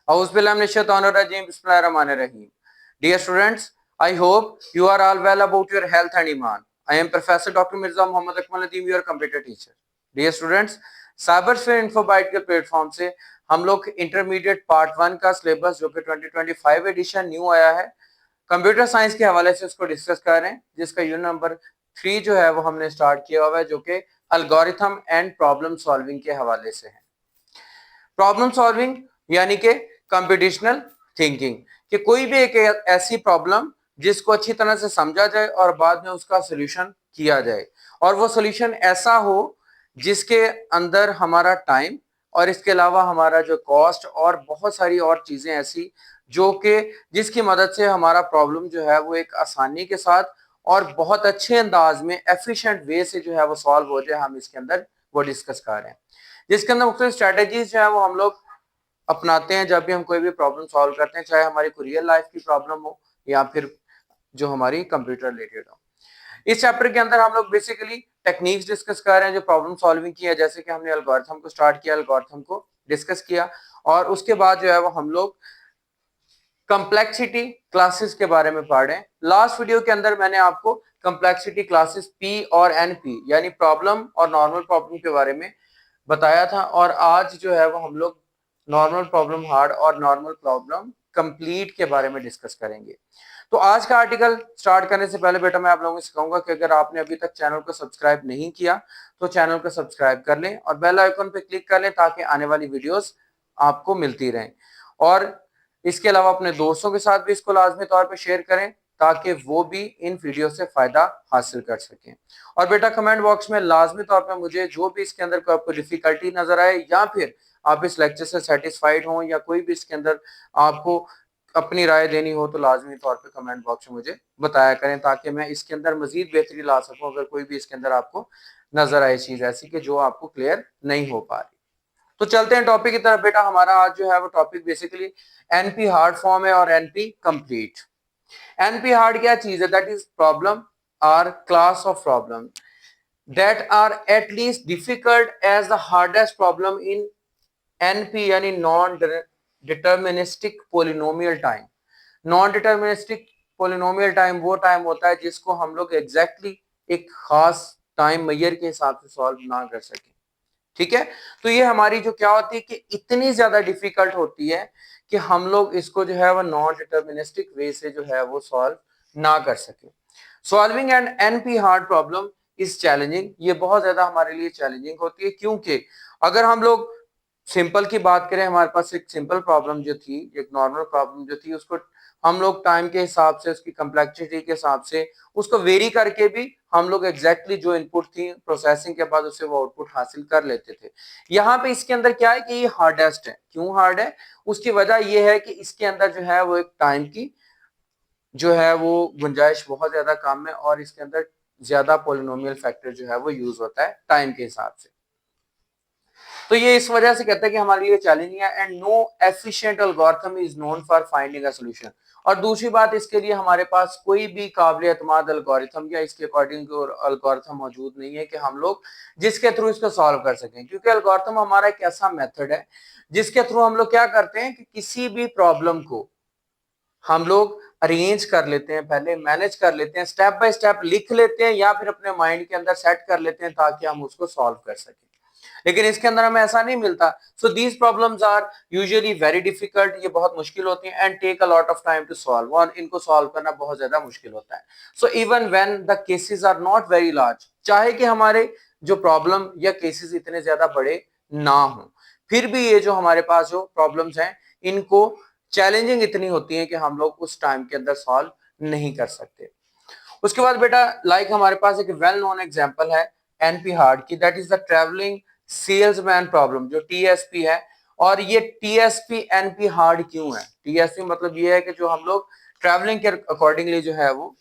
Bismillahirrahmanirrahim. Dear students, I hope you are all well about your health and iman. I am Professor Dr. Mirza Muhammad Akmal Nadeem, your computer teacher. Dear students, साइबरस्फीयर इन्फोबाइट के platform से हम लोग intermediate part 1 का syllabus जो कि 2025 addition new आया है computer science के हवाले से उसको डिस्कस कर रहे हैं, जिसका यूनिट नंबर 3 जो है वो हमने स्टार्ट किया हुआ है, जो कि एल्गोरिथम एंड प्रॉब्लम सॉल्विंग के हवाले से है। प्रॉब्लम सॉल्विंग यानी कि कंप्यूटेशनल थिंकिंग, कि कोई भी एक ऐसी प्रॉब्लम जिसको अच्छी तरह से समझा जाए और बाद में उसका सोल्यूशन किया जाए, और वो सोल्यूशन ऐसा हो जिसके अंदर हमारा टाइम और इसके अलावा हमारा जो कॉस्ट और बहुत सारी और चीजें ऐसी जो कि जिसकी मदद से हमारा प्रॉब्लम जो है वो एक आसानी के साथ और बहुत अच्छे अंदाज में एफिशिएंट वे से जो है वो सॉल्व हो जाए, हम इसके अंदर वो डिस्कस कर रहे हैं। जिसके अंदर मुख्तलिफ स्ट्रेटेजीज जो है वो हम लोग अपनाते हैं जब भी हम कोई भी प्रॉब्लम सॉल्व करते हैं, चाहे हमारी कोई रियल लाइफ की प्रॉब्लम हो या फिर जो हमारी कंप्यूटर रिलेटेड हो। इस चैप्टर के अंदर हम लोग बेसिकली टेक्निक्स डिस्कस कर रहे हैं जो प्रॉब्लम सॉल्विंग की है, जैसे कि हमने एल्गोरिथम को स्टार्ट किया, एल्गोरिथम को डिस्कस किया, और उसके बाद जो है वो हम लोग कम्प्लेक्सिटी क्लासेस के बारे में पढ़ रहे हैं। लास्ट वीडियो के अंदर मैंने आपको कम्प्लेक्सिटी क्लासेस पी और एनपी यानी प्रॉब्लम और नॉर्मल प्रॉब्लम के बारे में बताया था, और आज जो है वो हम लोग नॉर्मल प्रॉब्लम हार्ड और नॉर्मल प्रॉब्लम कंप्लीट के बारे में डिस्कस करेंगे। तो आज का आर्टिकल स्टार्ट करने से पहले बेटा मैं आप लोगों को सिखाऊंगा कि अगर आपने अभी तक चैनल को सब्सक्राइब नहीं किया तो चैनल को सब्सक्राइब कर लें और बेल आइकन पे क्लिक कर लें ताकि आने वाली वीडियोस आपको मिलती रहें, और इसके अलावा अपने दोस्तों के साथ भी इसको लाजमी तौर पे शेयर करें ताकि वो भी इन वीडियो से फायदा हासिल कर सकें। और बेटा कमेंट बॉक्स में लाजमी तौर पे मुझे जो भी इसके अंदर आपको डिफिकल्टी नजर आए या फिर आप इस लेक्चर से सेटिस्फाइड हो या कोई भी इसके अंदर आपको अपनी राय देनी हो तो लाजमी तौर पे कमेंट बॉक्स में मुझे बताया करें ताकि मैं इसके अंदर मजीद बेहतरी ला सकूं अगर कोई भी इसके अंदर आपको नजर आए चीज ऐसी कि जो आपको क्लियर नहीं हो पा रही। तो चलते हैं टॉपिक की तरफ। बेटा हमारा आज जो है वो topic basically NP hard form है और एनपी कंप्लीट। एनपी हार्ड क्या चीज है? That is problem are class of problem that are at least difficult as the hardest problem in NP यानी non deterministic polynomial time. Non deterministic polynomial time वो time होता है जिसको हम लोग एग्जैक्टली एक खास टाइम मैयर के हिसाब से सॉल्व ना कर सके। ठीक है, तो ये हमारी जो क्या होती है कि इतनी ज्यादा डिफिकल्ट होती है कि हम लोग इसको जो है वो नॉन डिटर्मिनिस्टिक वे से जो है वो सॉल्व ना कर सके। Solving an NP hard problem is challenging, ये बहुत ज्यादा हमारे लिए चैलेंजिंग होती है, क्योंकि अगर हम लोग सिंपल की बात करें, हमारे पास एक सिंपल प्रॉब्लम जो थी, एक नॉर्मल प्रॉब्लम जो थी, उसको हम लोग टाइम के हिसाब से उसकी कम्प्लेक्सिटी के हिसाब से उसको वेरी करके भी हम लोग एग्जैक्टली जो इनपुट थी प्रोसेसिंग के बाद उससे वो आउटपुट हासिल कर लेते थे। यहाँ पे इसके अंदर क्या है कि ये हार्डेस्ट है। क्यों हार्ड है? उसकी वजह यह है कि इसके अंदर जो है वो एक टाइम की जो है वो गुंजाइश बहुत ज्यादा कम है और इसके अंदर ज्यादा पोलिनोमियल फैक्टर जो है वो यूज होता है टाइम के हिसाब से। तो ये इस वजह से कहते हैं कि हमारे लिए चैलेंजिंग है and no efficient algorithm is known for finding a solution. और दूसरी बात, इसके लिए हमारे पास कोई भी काबिल एतमाद एल्गोरिथम या इसके अकॉर्डिंग एल्गोरिथम मौजूद नहीं है कि हम लोग जिसके थ्रू इसको सॉल्व कर सकें, क्योंकि एल्गोरिथम हमारा एक ऐसा मेथड है जिसके थ्रू हम लोग क्या करते हैं कि किसी भी प्रॉब्लम को हम लोग अरेंज कर लेते हैं, पहले मैनेज कर लेते हैं, स्टेप बाय स्टेप लिख लेते हैं या फिर अपने माइंड के अंदर सेट कर लेते हैं ताकि हम उसको सॉल्व कर सकें। लेकिन इसके अंदर हमें ऐसा नहीं मिलता। So these problems are usually very difficult, ये बहुत मुश्किल होती हैं and take a lot of time to solve, और इनको सॉल्व करना बहुत ज्यादा मुश्किल होता है। So even when the cases are not very large, चाहे कि हमारे जो प्रॉब्लम या केसेस इतने ज्यादा बड़े ना हो, फिर भी ये जो हमारे पास जो प्रॉब्लम्स हैं इनको चैलेंजिंग इतनी होती है कि हम लोग उस टाइम के अंदर सॉल्व नहीं कर सकते। उसके बाद बेटा लाइक हमारे पास एक वेल नोन एग्जांपल है एनपी हार्ड की, that is the travelling salesman problem जो टीएसपी है। और ये टीएसपी एनपी हार्ड क्यों है? टीएसपी मतलब ये है कि जो हम लोग ट्रैवलिंग के अकॉर्डिंगली जो है वो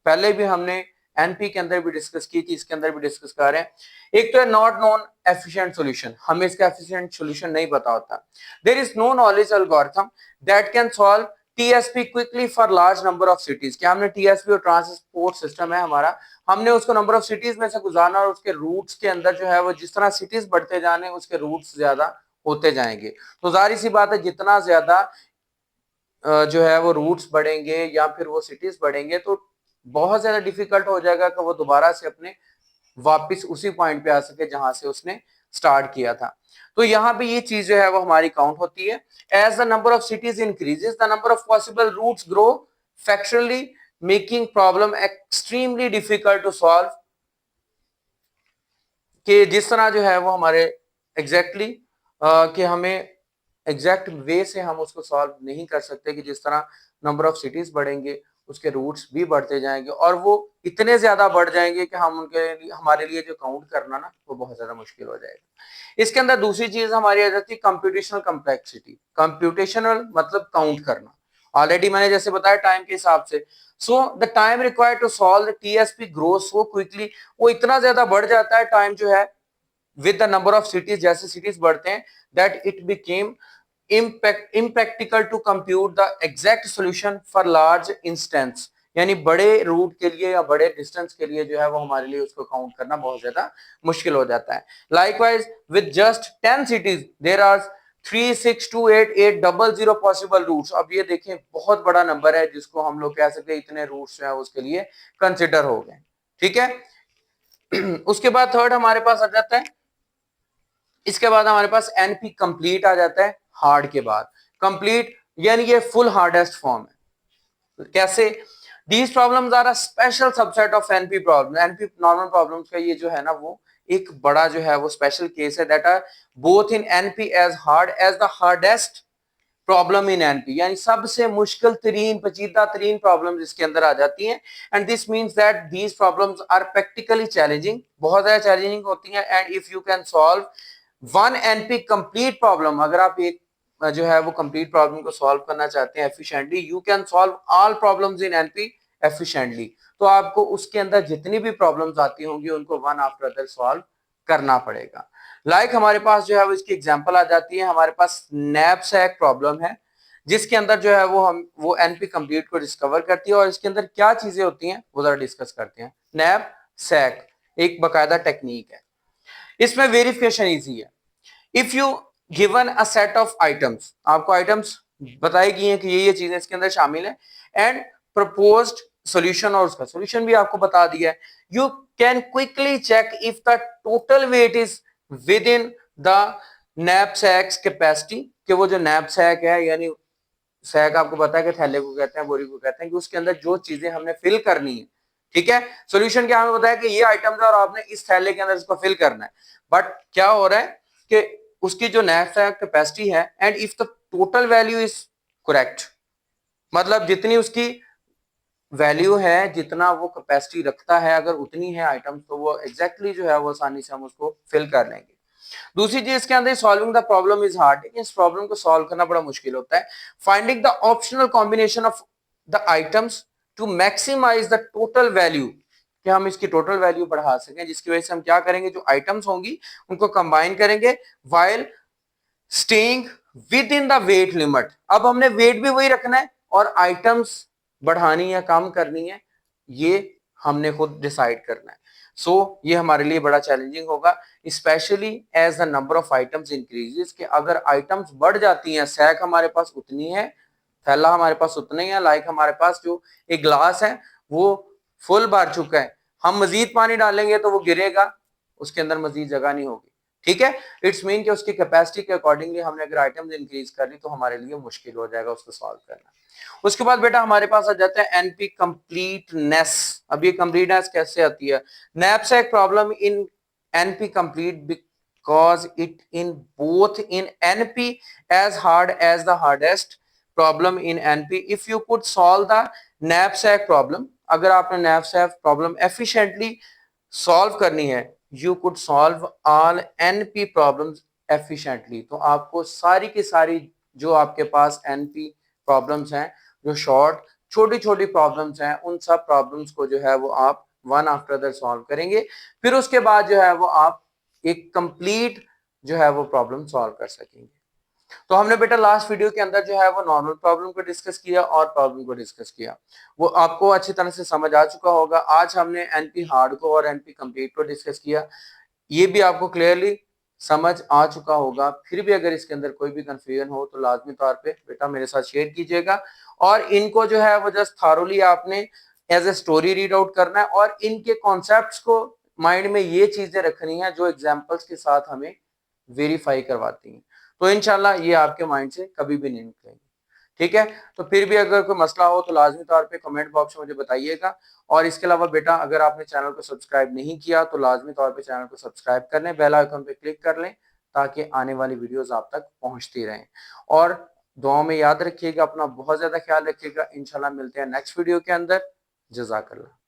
पहले भी हमने एनपी के अंदर भी डिस्कस की थी, इसके अंदर भी डिस्कस कर रहे हैं। एक तो है नॉट नोन एफिशिएंट सॉल्यूशन, हमें इसका एफिशिएंट सॉल्यूशन नहीं पता होता। There is no knowledge algorithm that can solve TSP quickly for large number of cities. क्या हमने टीएसपी और ट्रांसपोर्ट सिस्टम है हमारा, हमने उसको नंबर ऑफ सिटीज में से गुजारना और उसके रूट्स के अंदर जो है वो जिस तरह सिटीज बढ़ते जाने उसके रूट्स ज्यादा होते जाएंगे। तो जाहिर सी बात है जितना ज्यादा जो है वो रूट्स बढ़ेंगे या फिर वो सिटीज बढ़ेंगे तो बहुत ज्यादा डिफिकल्ट हो जाएगा कि वो दोबारा से अपने वापस उसी पॉइंट पे आ सके जहां से उसने स्टार्ट किया था। तो यहाँ पे ये चीज जो है वो हमारी काउंट होती है। As the number of cities increases the number of possible routes grow factorially making problem extremely difficult to solve. कि जिस तरह जो है वो हमारे एग्जैक्टली कि हमें एग्जैक्ट वे से हम उसको सॉल्व नहीं कर सकते कि जिस तरह नंबर ऑफ सिटीज बढ़ेंगे उसके रूट्स भी बढ़ते जाएंगे और वो इतने ज्यादा बढ़ जाएंगे कि हम उनके लिए हमारे लिए जो काउंट करना ना वो बहुत ज्यादा मुश्किल हो जाएगा। इसके अंदर दूसरी चीज हमारी आ जाती है कंप्यूटेशनल कम्प्लेक्सिटी। कंप्यूटेशनल मतलब काउंट करना। ऑलरेडी मैंने जैसे बताया टाइम के हिसाब से so the time required to solve the TSP grow so quickly, वो इतना ज्यादा बढ़ जाता है टाइम जो है with the number of cities, जैसे सिटीज बढ़ते हैं that it became impractical to compute the exact solution for large instance। यानी बड़े रूट के लिए या बड़े डिस्टेंस के लिए जो है वो हमारे लिए उसको काउंट करना बहुत ज्यादा मुश्किल हो जाता है। Likewise with just 10 cities there are 3628800 possible routes. अब ये देखें बहुत बड़ा नंबर है जिसको हम लोग कह सकते हैं इतने रूट्स जो है उसके लिए कंसिडर हो गए। ठीक है। उसके बाद थर्ड हमारे पास आ जाता है, इसके बाद हमारे पास एनपी कंप्लीट आ जाता है हार्ड के बाद। कंप्लीट यानी ये फुल हार्डेस्ट फॉर्म है। कैसे? These problems are a special subset of NP problem. NP normal problems का ये जो है ना वो एक बड़ा जो है वो स्पेशल केस है that are both in NP as hard as the hardest problem in NP. यानी सबसे मुश्किल तरीन पेचीदा तरीन प्रॉब्लम इसके अंदर आ जाती हैं। And this means that these problems are practically challenging, बहुत ज्यादा चैलेंजिंग होती हैं। And if you can solve one NP complete problem, अगर आप एक जो है वो कंप्लीट प्रॉब्लम को सॉल्व करना चाहते हैं efficiently, you can solve all problems in NP efficiently. तो आपको उसके अंदर जितनी भी प्रॉब्लम्स आती होंगी उनको वन आफ्टर अदर सॉल्व करना पड़ेगा। लाइक हमारे पास जो है वो इसकी एग्जांपल आ जाती है, हमारे पास नैपसैक प्रॉब्लम है जिसके अंदर जो है वो एनपी कंप्लीट को डिस्कवर करती है। और इसके अंदर क्या चीजें होती हैं वो जरा डिस्कस करते हैं। नैपसैक एक बकायदा टेक्निक है, इसमें वेरिफिकेशन इजी है। If you given a set of items, आपको आइटम्स बताई गई हैं कि ये चीजें इसके अंदर शामिल है एंड प्रपोज्ड सॉल्यूशन, और उसका सॉल्यूशन भी आपको बता दिया है। You can quickly check if the total weight is within the knapsack's capacity, कि वो जो नैपसैक है यानी सैक आपको पता है कि थैले को कहते हैं, बोरी को कहते हैं, कि उसके अंदर जो चीजें हमने फिल करनी है, ठीक है। सॉल्यूशन क्या हमें बताया कि ये आइटम्स है और आपने इस थैले के अंदर इसको फिल करना है। बट क्या हो रहा है कि उसकी जो नैपसैक कैपेसिटी है and if the total value is correct, मतलब जितनी उसकी वैल्यू है जितना वो कैपेसिटी रखता है अगर उतनी है आइटम्स तो वो एग्जैक्टली जो है वो आसानी से हम उसको फिल कर लेंगे। दूसरी चीज इसके अंदर solving the problem is hard, इस प्रॉब्लम को सॉल्व करना बड़ा मुश्किल होता है। Finding the optional combination of the items to maximize the total value, कि हम इसकी टोटल वैल्यू बढ़ा सकें, जिसकी वजह से हम क्या करेंगे जो आइटम्स होंगी उनको कंबाइन करेंगे while staying with in the wait limit. अब हमने वेट भी वही रखना है और आइटम्स बढ़ानी है कम करनी है ये हमने खुद डिसाइड करना है। सो ये हमारे लिए बड़ा चैलेंजिंग होगा, specially as the number of items increases, कि अगर आइटम्स बढ़ जाती हैं, सैक हमारे पास उतनी है, थैला हमारे पास उतना ही है, लाइक हमारे पास जो एक ग्लास है वो फुल भर चुका है, हम मजीद पानी डालेंगे तो वो गिरेगा, उसके अंदर मजीद जगह नहीं होगी। ठीक है, इट्स मीन कि उसकी कैपेसिटी के अकॉर्डिंगली हमने अगर आइटम्स इंक्रीज कर ली तो हमारे लिए मुश्किल हो जाएगा उसको सॉल्व करना। उसके बाद बेटा हमारे पास आ जाता है एनपी कंप्लीटनेस। अब ये कंप्लीटनेस कैसे आती है? Knapsack problem in NP complete because it in both in NP as hard as the hardest problem in NP. If you could solve the knapsack problem, अगर आपने नैपसैक प्रॉब्लम एफिशिएंटली सॉल्व करनी है, you could solve all NP problems efficiently. तो आपको सारी की सारी जो आपके पास एनपी प्रॉब्लम्स हैं, जो शॉर्ट छोटी छोटी प्रॉब्लम्स हैं, उन सब प्रॉब्लम्स को जो है वो आप वन आफ्टर द सॉल्व करेंगे। फिर उसके बाद जो है वो आप एक कंप्लीट जो है वो प्रॉब्लम सॉल्व कर सकेंगे। तो हमने बेटा लास्ट वीडियो के अंदर जो है वो नॉर्मल प्रॉब्लम को डिस्कस किया और प्रॉब्लम को डिस्कस किया, वो आपको अच्छी तरह से समझ आ चुका होगा। आज हमने एनपी हार्ड को और एनपी कंप्लीट को डिस्कस किया, ये भी आपको क्लियरली समझ आ चुका होगा। फिर भी अगर इसके अंदर कोई भी कंफ्यूजन हो तो लाजमी तौर पे बेटा मेरे साथ शेयर कीजिएगा, और इनको जो है वो जस्ट थारोली आपने as a story read out करना है, और इनके कॉन्सेप्ट्स को माइंड में ये चीजें रखनी है जो एग्जाम्पल्स के साथ हमें वेरीफाई करवाती हैं। तो इंशाल्लाह ये आपके माइंड से कभी भी नहीं निकलेंगे। ठीक है, तो फिर भी अगर कोई मसला हो तो लाजमी तौर पे कमेंट बॉक्स में मुझे बताइएगा। और इसके अलावा बेटा अगर आपने चैनल को सब्सक्राइब नहीं किया तो लाजमी तौर पे चैनल को सब्सक्राइब कर लें, बेल आइकन पे क्लिक कर लें, ताकि आने वाली वीडियोस आप तक पहुंचती रहें। और दुआ में याद रखिएगा, अपना बहुत ज्यादा ख्याल रखिएगा। इंशाल्लाह मिलते हैं नेक्स्ट वीडियो के अंदर। जज़ाकल्लाह।